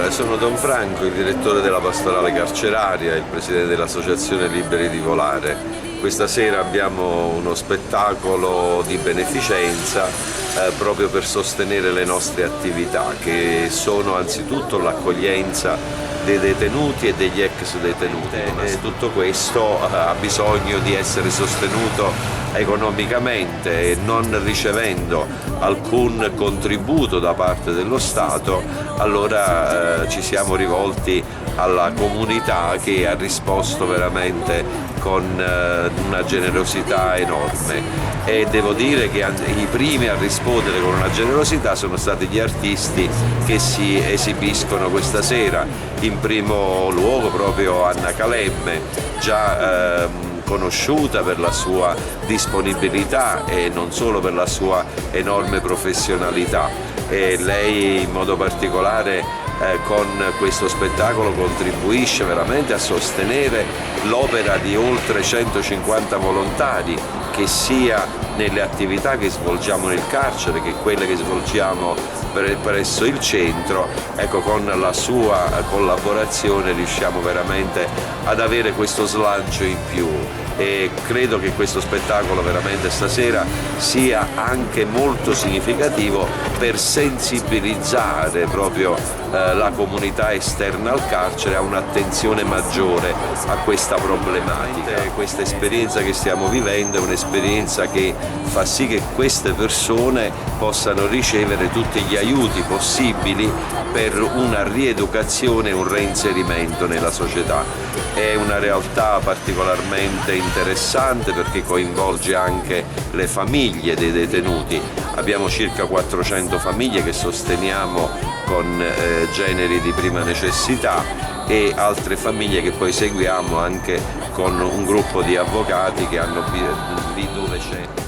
Sono Don Franco, il direttore della pastorale carceraria e il presidente dell'Associazione Liberi di Volare. Questa sera abbiamo uno spettacolo di beneficenza proprio per sostenere le nostre attività, che sono anzitutto l'accoglienza dei detenuti e degli ex detenuti. E tutto questo ha bisogno di essere sostenuto economicamente e non ricevendo alcun contributo da parte dello Stato, allora ci siamo rivolti alla comunità che ha risposto veramente con una generosità enorme, e devo dire che i primi a rispondere con una generosità sono stati gli artisti che si esibiscono questa sera. In primo luogo proprio Anna Calemme, già conosciuta per la sua disponibilità e non solo per la sua enorme professionalità, e lei in modo particolare con questo spettacolo contribuisce veramente a sostenere l'opera di oltre 150 volontari, che sia nelle attività che svolgiamo nel carcere che quelle che svolgiamo presso il centro. Ecco, con la sua collaborazione riusciamo veramente ad avere questo slancio in più, e credo che questo spettacolo veramente stasera sia anche molto significativo per sensibilizzare proprio la comunità esterna al carcere a un'attenzione maggiore a questa problematica. Questa esperienza che stiamo vivendo è un'esperienza che fa sì che queste persone possano ricevere tutti gli aiuti possibili per una rieducazione e un reinserimento nella società. È una realtà particolarmente interessante perché coinvolge anche le famiglie dei detenuti. Abbiamo circa 400 famiglie che sosteniamo con generi di prima necessità, e altre famiglie che poi seguiamo anche con un gruppo di avvocati che hanno dove c'è